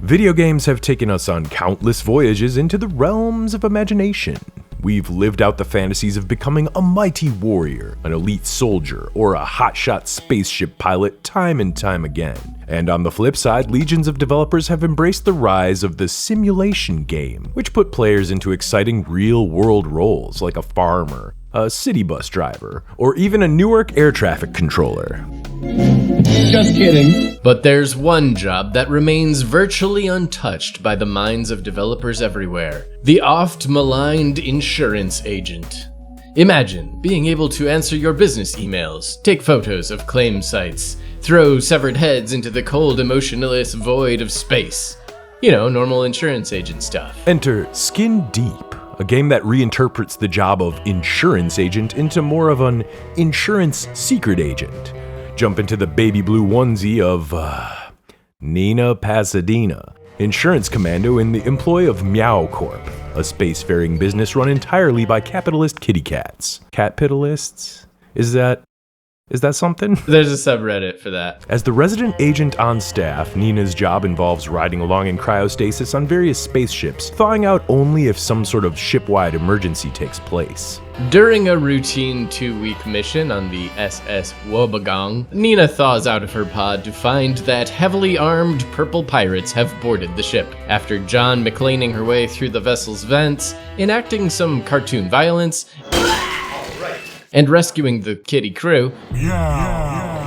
Video games have taken us on countless voyages into the realms of imagination. We've lived out the fantasies of becoming a mighty warrior, an elite soldier, or a hotshot spaceship pilot time and time again. And on the flip side, legions of developers have embraced the rise of the simulation game, which put players into exciting real-world roles like a farmer, a city bus driver, or even a Newark air traffic controller. Just kidding. But there's one job that remains virtually untouched by the minds of developers everywhere: the oft-maligned insurance agent. Imagine being able to answer your business emails, take photos of claim sites, throw severed heads into the cold, emotionless void of space. You know, normal insurance agent stuff. Enter Skin Deep, a game that reinterprets the job of insurance agent into more of an insurance secret agent. Jump into the baby blue onesie of, Nina Pasadena, insurance commando in the employ of Meow Corp, a spacefaring business run entirely by capitalist kitty cats. Cat-Pitalists? Is that something? There's a subreddit for that. As the resident agent on staff, Nina's job involves riding along in cryostasis on various spaceships, thawing out only if some sort of ship-wide emergency takes place. During a routine 2-week mission on the SS Wobegon, Nina thaws out of her pod to find that heavily armed purple pirates have boarded the ship. After John McClaning her way through the vessel's vents, enacting some cartoon violence, and rescuing the kitty crew,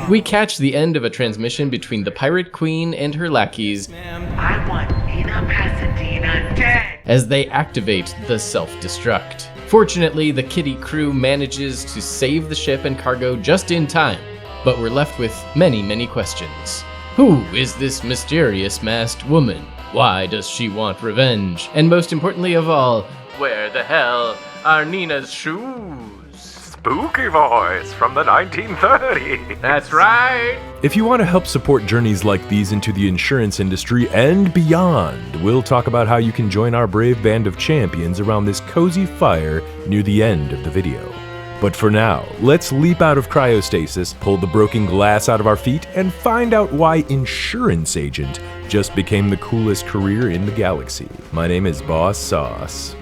we catch the end of a transmission between the pirate queen and her lackeys. I want Nina Pasadena dead! As they activate the self-destruct. Fortunately, the kitty crew manages to save the ship and cargo just in time, but we're left with many, many questions. Who is this mysterious masked woman? Why does she want revenge? And most importantly of all, where the hell are Nina's shoes? Spooky voice from the 1930s. That's right! If you want to help support journeys like these into the insurance industry and beyond, we'll talk about how you can join our brave band of champions around this cozy fire near the end of the video. But for now, let's leap out of cryostasis, pull the broken glass out of our feet, and find out why insurance agent just became the coolest career in the galaxy. My name is Boss Sauce.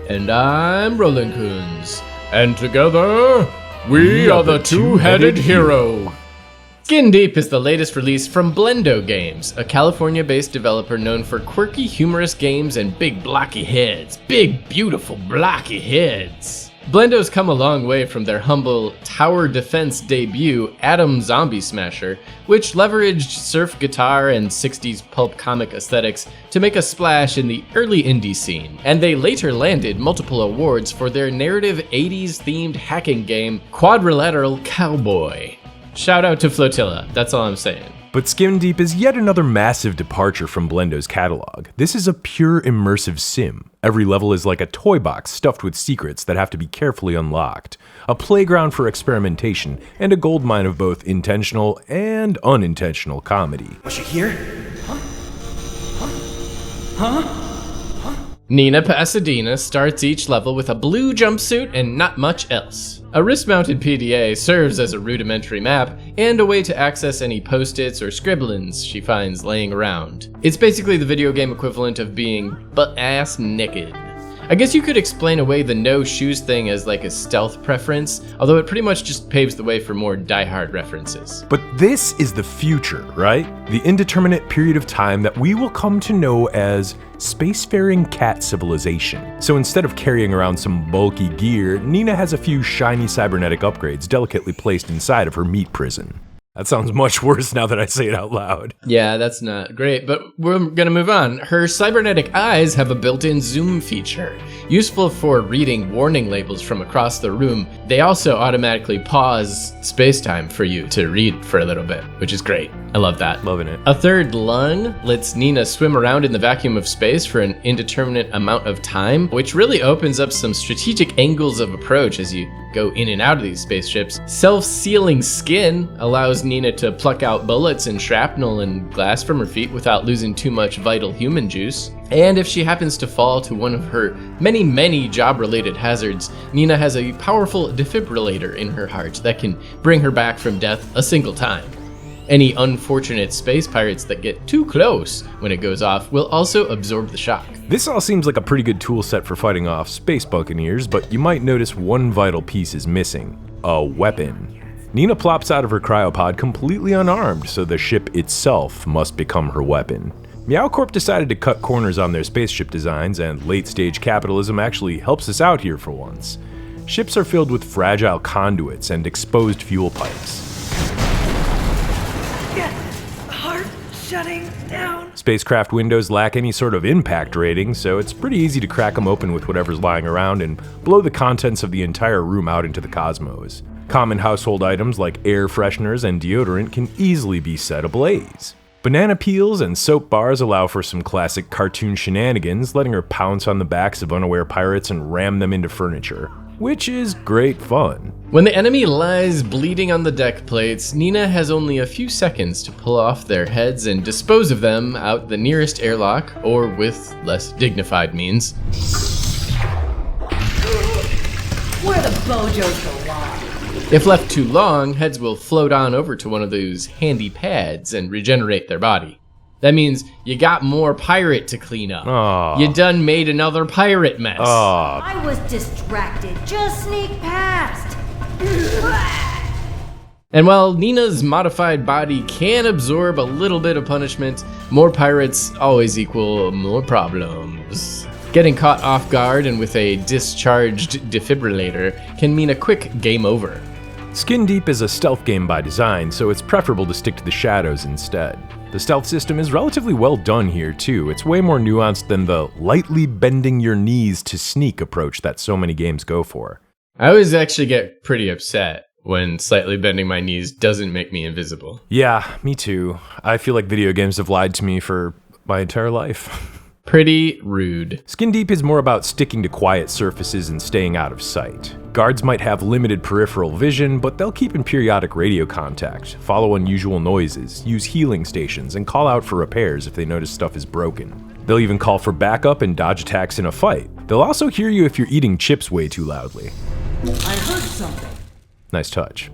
And I'm Roland Coons. And together, we are the Two-Headed Hero. Skin Deep is the latest release from Blendo Games, a California-based developer known for quirky, humorous games and big blocky heads. Big, beautiful blocky heads. Blendo's come a long way from their humble tower defense debut, Atom Zombie Smasher, which leveraged surf guitar and 60s pulp comic aesthetics to make a splash in the early indie scene. And they later landed multiple awards for their narrative 80s themed hacking game, Quadrilateral Cowboy. Shout out to Flotilla, that's all I'm saying. But Skin Deep is yet another massive departure from Blendo's catalog. This is a pure immersive sim. Every level is like a toy box stuffed with secrets that have to be carefully unlocked, a playground for experimentation, and a goldmine of both intentional and unintentional comedy. Was she here? Huh? Nina Pasadena starts each level with a blue jumpsuit and not much else. A wrist-mounted PDA serves as a rudimentary map and a way to access any post-its or scribblings she finds laying around. It's basically the video game equivalent of being butt-ass naked. I guess you could explain away the no shoes thing as like a stealth preference, although it pretty much just paves the way for more die-hard references. But this is the future, right? The indeterminate period of time that we will come to know as spacefaring cat civilization. So instead of carrying around some bulky gear, Nina has a few shiny cybernetic upgrades delicately placed inside of her meat prison. That sounds much worse now that I say it out loud. Yeah, that's not great, but we're gonna move on. Her cybernetic eyes have a built-in zoom feature. Useful for reading warning labels from across the room, they also automatically pause space-time for you to read for a little bit, which is great. I love that. Loving it. A third lung lets Nina swim around in the vacuum of space for an indeterminate amount of time, which really opens up some strategic angles of approach as you go in and out of these spaceships. Self-sealing skin allows Nina to pluck out bullets and shrapnel and glass from her feet without losing too much vital human juice. And if she happens to fall to one of her many job-related hazards, Nina has a powerful defibrillator in her heart that can bring her back from death a single time. Any unfortunate space pirates that get too close when it goes off will also absorb the shock. This all seems like a pretty good tool set for fighting off space buccaneers, but you might notice one vital piece is missing: a weapon. Nina plops out of her cryopod completely unarmed, so the ship itself must become her weapon. Meow Corp decided to cut corners on their spaceship designs, and late-stage capitalism actually helps us out here for once. Ships are filled with fragile conduits and exposed fuel pipes. Heart shutting down. Spacecraft windows lack any sort of impact rating, so it's pretty easy to crack them open with whatever's lying around and blow the contents of the entire room out into the cosmos. Common household items like air fresheners and deodorant can easily be set ablaze. Banana peels and soap bars allow for some classic cartoon shenanigans, letting her pounce on the backs of unaware pirates and ram them into furniture, which is great fun. When the enemy lies bleeding on the deck plates, Nina has only a few seconds to pull off their heads and dispose of them out the nearest airlock, or with less dignified means. Where the bojos belong. If left too long, heads will float on over to one of those handy pads and regenerate their body. That means you got more pirate to clean up. Aww. You done made another pirate mess. I was distracted. Just sneak past. And while Nina's modified body can absorb a little bit of punishment, more pirates always equal more problems. Getting caught off guard and with a discharged defibrillator can mean a quick game over. Skin Deep is a stealth game by design, so it's preferable to stick to the shadows instead. The stealth system is relatively well done here too. It's way more nuanced than the lightly bending your knees to sneak approach that so many games go for. I always actually get pretty upset when slightly bending my knees doesn't make me invisible. Yeah, me too. I feel like video games have lied to me for my entire life. Pretty rude. Skin Deep is more about sticking to quiet surfaces and staying out of sight. Guards might have limited peripheral vision, but they'll keep in periodic radio contact, follow unusual noises, use healing stations, and call out for repairs if they notice stuff is broken. They'll even call for backup and dodge attacks in a fight. They'll also hear you if you're eating chips way too loudly. I heard something. Nice touch.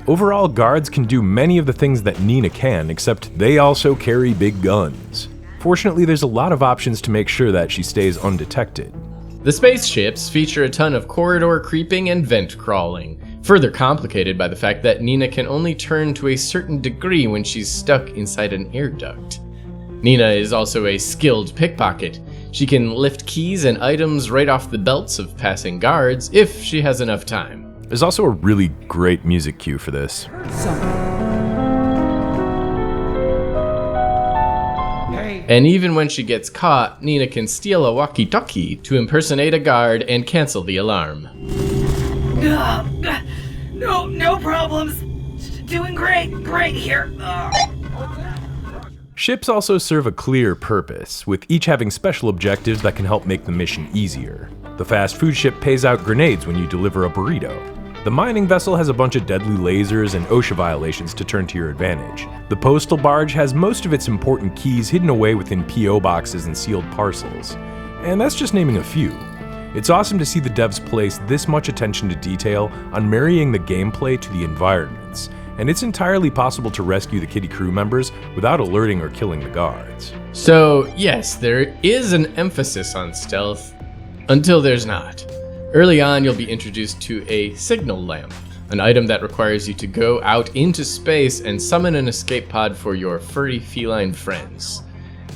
Overall, guards can do many of the things that Nina can, except they also carry big guns. Fortunately, there's a lot of options to make sure that she stays undetected. The spaceships feature a ton of corridor creeping and vent crawling, further complicated by the fact that Nina can only turn to a certain degree when she's stuck inside an air duct. Nina is also a skilled pickpocket. She can lift keys and items right off the belts of passing guards if she has enough time. There's also a really great music cue for this. And even when she gets caught, Nina can steal a walkie-talkie to impersonate a guard and cancel the alarm. No problems. Doing great here. Ships also serve a clear purpose, with each having special objectives that can help make the mission easier. The fast food ship pays out grenades when you deliver a burrito. The mining vessel has a bunch of deadly lasers and OSHA violations to turn to your advantage. The postal barge has most of its important keys hidden away within P.O. boxes and sealed parcels. And that's just naming a few. It's awesome to see the devs place this much attention to detail on marrying the gameplay to the environments, and it's entirely possible to rescue the kitty crew members without alerting or killing the guards. So yes, there is an emphasis on stealth, until there's not. Early on, you'll be introduced to a signal lamp, an item that requires you to go out into space and summon an escape pod for your furry feline friends.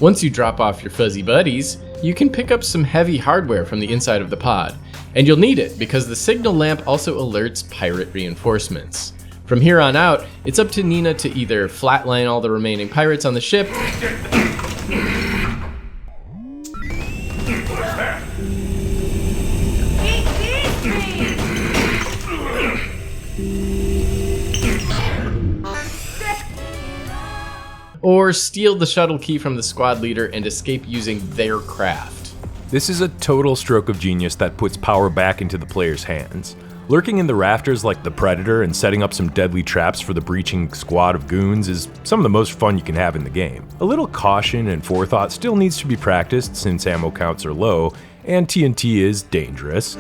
Once you drop off your fuzzy buddies, you can pick up some heavy hardware from the inside of the pod, and you'll need it because the signal lamp also alerts pirate reinforcements. From here on out, it's up to Nina to either flatline all the remaining pirates on the ship, or steal the shuttle key from the squad leader and escape using their craft. This is a total stroke of genius that puts power back into the player's hands. Lurking in the rafters like the Predator and setting up some deadly traps for the breaching squad of goons is some of the most fun you can have in the game. A little caution and forethought still needs to be practiced since ammo counts are low, and TNT is dangerous.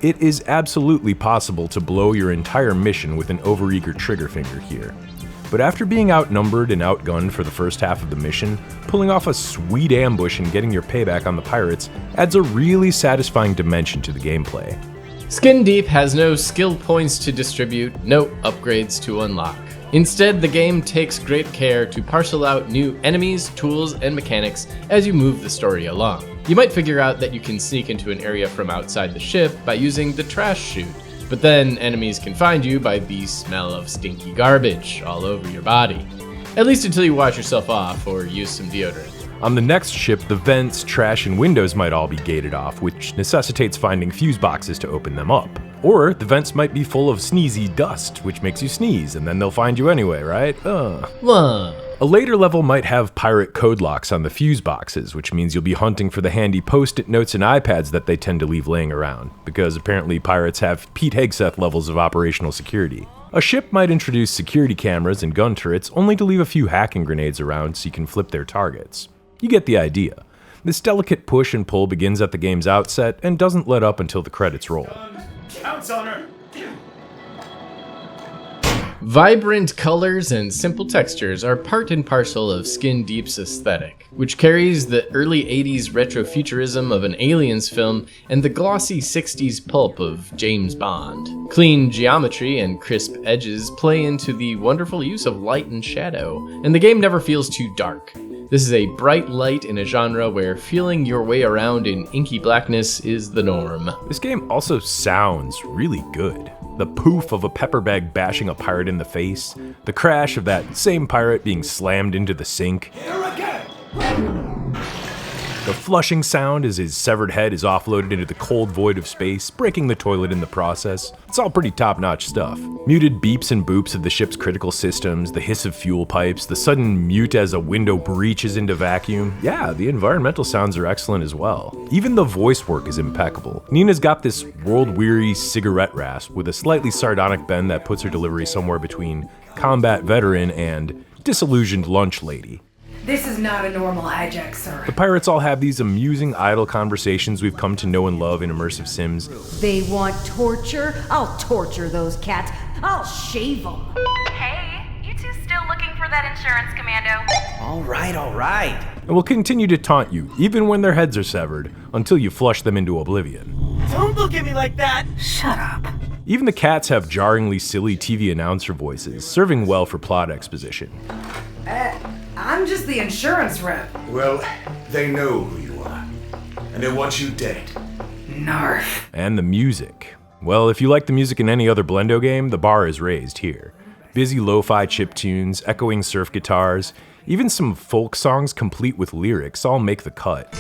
It is absolutely possible to blow your entire mission with an overeager trigger finger here. But after being outnumbered and outgunned for the first half of the mission, pulling off a sweet ambush and getting your payback on the pirates adds a really satisfying dimension to the gameplay. Skin Deep has no skill points to distribute, no upgrades to unlock. Instead, the game takes great care to parcel out new enemies, tools, and mechanics as you move the story along. You might figure out that you can sneak into an area from outside the ship by using the trash chute, but then enemies can find you by the smell of stinky garbage all over your body. At least until you wash yourself off or use some deodorant. On the next ship, the vents, trash, and windows might all be gated off, which necessitates finding fuse boxes to open them up. Or the vents might be full of sneezy dust, which makes you sneeze, and then they'll find you anyway, right? A later level might have pirate code locks on the fuse boxes, which means you'll be hunting for the handy post-it notes and iPads that they tend to leave laying around, because apparently pirates have Pete Hegseth levels of operational security. A ship might introduce security cameras and gun turrets, only to leave a few hacking grenades around so you can flip their targets. You get the idea. This delicate push and pull begins at the game's outset and doesn't let up until the credits roll. Counts on her. Vibrant colors and simple textures are part and parcel of Skin Deep's aesthetic, which carries the early 80s retrofuturism of an Aliens film and the glossy 60s pulp of James Bond. Clean geometry and crisp edges play into the wonderful use of light and shadow, and the game never feels too dark. This is a bright light in a genre where feeling your way around in inky blackness is the norm. This game also sounds really good. The poof of a pepper bag bashing a pirate in the face, the crash of that same pirate being slammed into the sink, the flushing sound as his severed head is offloaded into the cold void of space, breaking the toilet in the process. It's all pretty top-notch stuff. Muted beeps and boops of the ship's critical systems, the hiss of fuel pipes, the sudden mute as a window breaches into vacuum. Yeah, the environmental sounds are excellent as well. Even the voice work is impeccable. Nina's got this world-weary cigarette rasp with a slightly sardonic bend that puts her delivery somewhere between combat veteran and disillusioned lunch lady. This is not a normal hijack, sir. The pirates all have these amusing, idle conversations we've come to know and love in immersive sims. They want torture? I'll torture those cats. I'll shave them. Hey, you two still looking for that insurance, Commando? All right. And will continue to taunt you, even when their heads are severed, until you flush them into oblivion. Don't look at me like that. Shut up. Even the cats have jarringly silly TV announcer voices, serving well for plot exposition. I'm just the insurance rep. Well, they know who you are, and they want you dead. Narf. And the music. Well, if you like the music in any other Blendo game, the bar is raised here. Busy lo-fi chiptunes, echoing surf guitars, even some folk songs complete with lyrics all make the cut.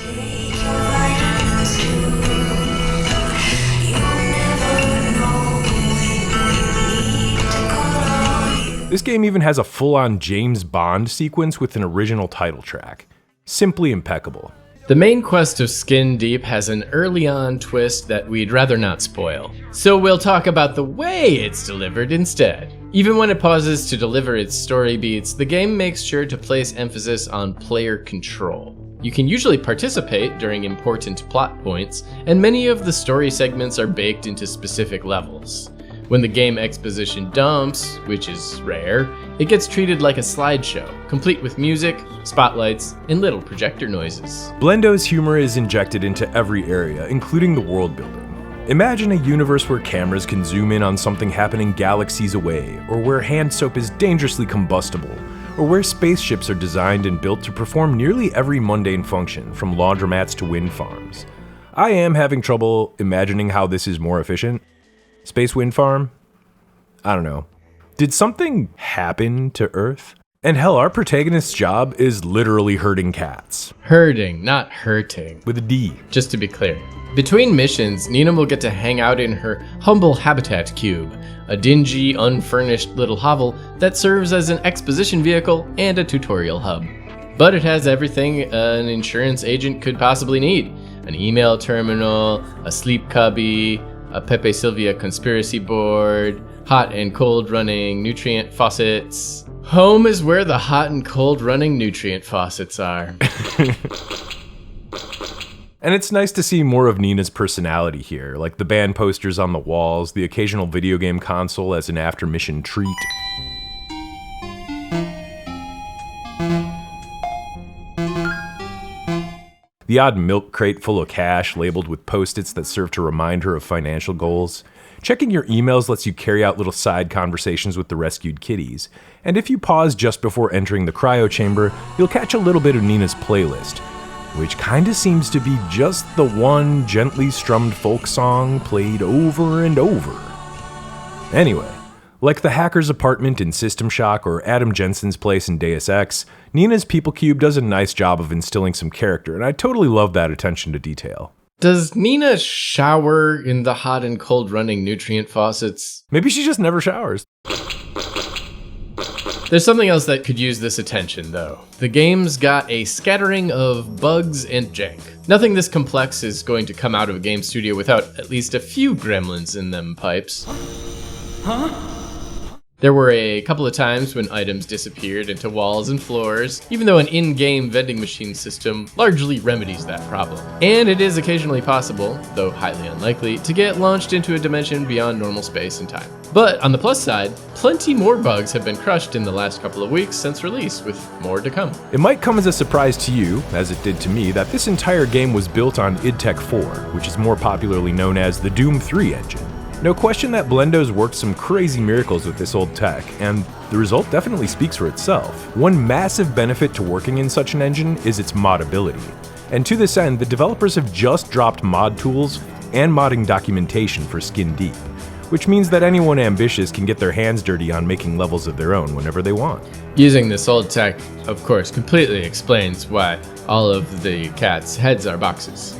This game even has a full-on James Bond sequence with an original title track. Simply impeccable. The main quest of Skin Deep has an early-on twist that we'd rather not spoil, so we'll talk about the way it's delivered instead. Even when it pauses to deliver its story beats, the game makes sure to place emphasis on player control. You can usually participate during important plot points, and many of the story segments are baked into specific levels. When the game exposition dumps, which is rare, it gets treated like a slideshow, complete with music, spotlights, and little projector noises. Blendo's humor is injected into every area, including the world building. Imagine a universe where cameras can zoom in on something happening galaxies away, or where hand soap is dangerously combustible, or where spaceships are designed and built to perform nearly every mundane function, from laundromats to wind farms. I am having trouble imagining how this is more efficient. Space wind farm? I don't know. Did something happen to Earth? And hell, our protagonist's job is literally herding cats. Herding, not hurting. With a D. Just to be clear. Between missions, Nina will get to hang out in her humble habitat cube, a dingy, unfurnished little hovel that serves as an exposition vehicle and a tutorial hub. But it has everything an insurance agent could possibly need. An email terminal, a sleep cubby, a Pepe Sylvia conspiracy board, hot and cold running nutrient faucets. Home is where the hot and cold running nutrient faucets are. And it's nice to see more of Nina's personality here, like the band posters on the walls, the occasional video game console as an after-mission treat. The odd milk crate full of cash labeled with post-its that serve to remind her of financial goals. Checking your emails lets you carry out little side conversations with the rescued kitties. And if you pause just before entering the cryo chamber, you'll catch a little bit of Nina's playlist, which kinda seems to be just the one gently strummed folk song played over and over. Anyway, like the hacker's apartment in System Shock or Adam Jensen's place in Deus Ex, Nina's People Cube does a nice job of instilling some character, and I totally love that attention to detail. Does Nina shower in the hot and cold running nutrient faucets? Maybe she just never showers. There's something else that could use this attention, though. The game's got a scattering of bugs and jank. Nothing this complex is going to come out of a game studio without at least a few gremlins in them pipes. Huh? There were a couple of times when items disappeared into walls and floors, even though an in-game vending machine system largely remedies that problem. And it is occasionally possible, though highly unlikely, to get launched into a dimension beyond normal space and time. But on the plus side, plenty more bugs have been crushed in the last couple of weeks since release, with more to come. It might come as a surprise to you, as it did to me, that this entire game was built on id Tech 4, which is more popularly known as the Doom 3 engine. No question that Blendo's worked some crazy miracles with this old tech, and the result definitely speaks for itself. One massive benefit to working in such an engine is its modability. And to this end, the developers have just dropped mod tools and modding documentation for Skin Deep, which means that anyone ambitious can get their hands dirty on making levels of their own whenever they want. Using this old tech, of course, completely explains why all of the cats' heads are boxes.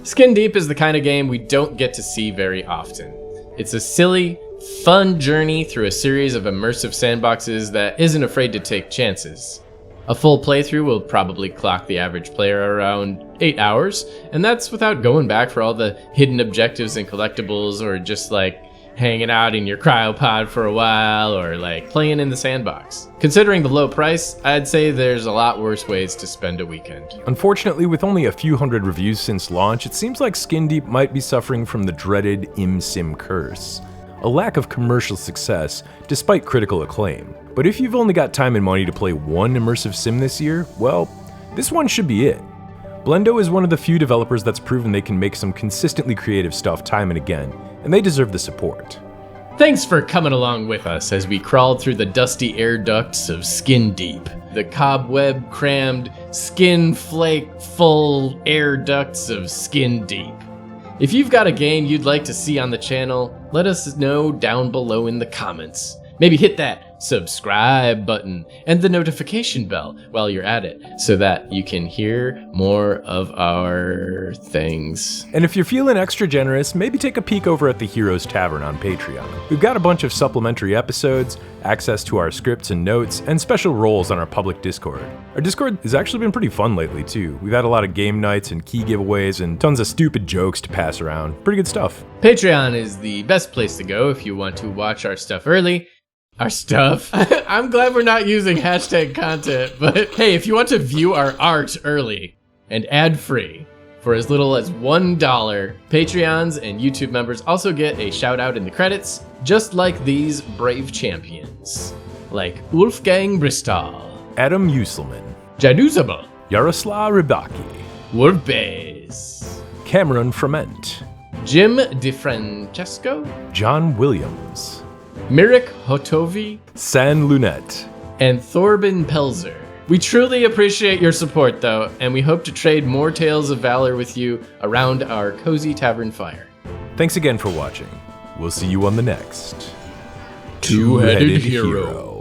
Skin Deep is the kind of game we don't get to see very often. It's a silly, fun journey through a series of immersive sandboxes that isn't afraid to take chances. A full playthrough will probably clock the average player around 8 hours, and that's without going back for all the hidden objectives and collectibles, or just like hanging out in your cryopod for a while, or like playing in the sandbox. Considering the low price, I'd say there's a lot worse ways to spend a weekend. Unfortunately, with only a few hundred reviews since launch, it seems like Skin Deep might be suffering from the dreaded ImSim curse. A lack of commercial success, despite critical acclaim. But if you've only got time and money to play one immersive sim this year, well, this one should be it. Blendo is one of the few developers that's proven they can make some consistently creative stuff time and again, and they deserve the support. Thanks for coming along with us as we crawled through the dusty air ducts of Skin Deep, the cobweb-crammed, skin-flake-full air ducts of Skin Deep. If you've got a game you'd like to see on the channel, let us know down below in the comments. Maybe hit that subscribe button and the notification bell while you're at it so that you can hear more of our things. And if you're feeling extra generous, maybe take a peek over at the Heroes Tavern on Patreon. We've got a bunch of supplementary episodes, access to our scripts and notes, and special roles on our public Discord. Our Discord has actually been pretty fun lately too. We've had a lot of game nights and key giveaways and tons of stupid jokes to pass around. Pretty good stuff. Patreon is the best place to go if you want to watch our stuff early. Our stuff? I'm glad we're not using hashtag content, but hey, if you want to view our art early and ad-free for as little as $1, Patreons and YouTube members also get a shout out in the credits, just like these brave champions, like Wolfgang Bristol, Adam Uselman, Jaduzaba, Yaroslav Rybaki, Wolfbase, Cameron Frement, Jim DeFrancesco, John Williams, Mirik Hotovi, San Lunette, and Thorben Pelzer. We truly appreciate your support though, and we hope to trade more tales of valor with you around our cozy tavern fire. Thanks again for watching. We'll see you on the next Two-Headed Hero.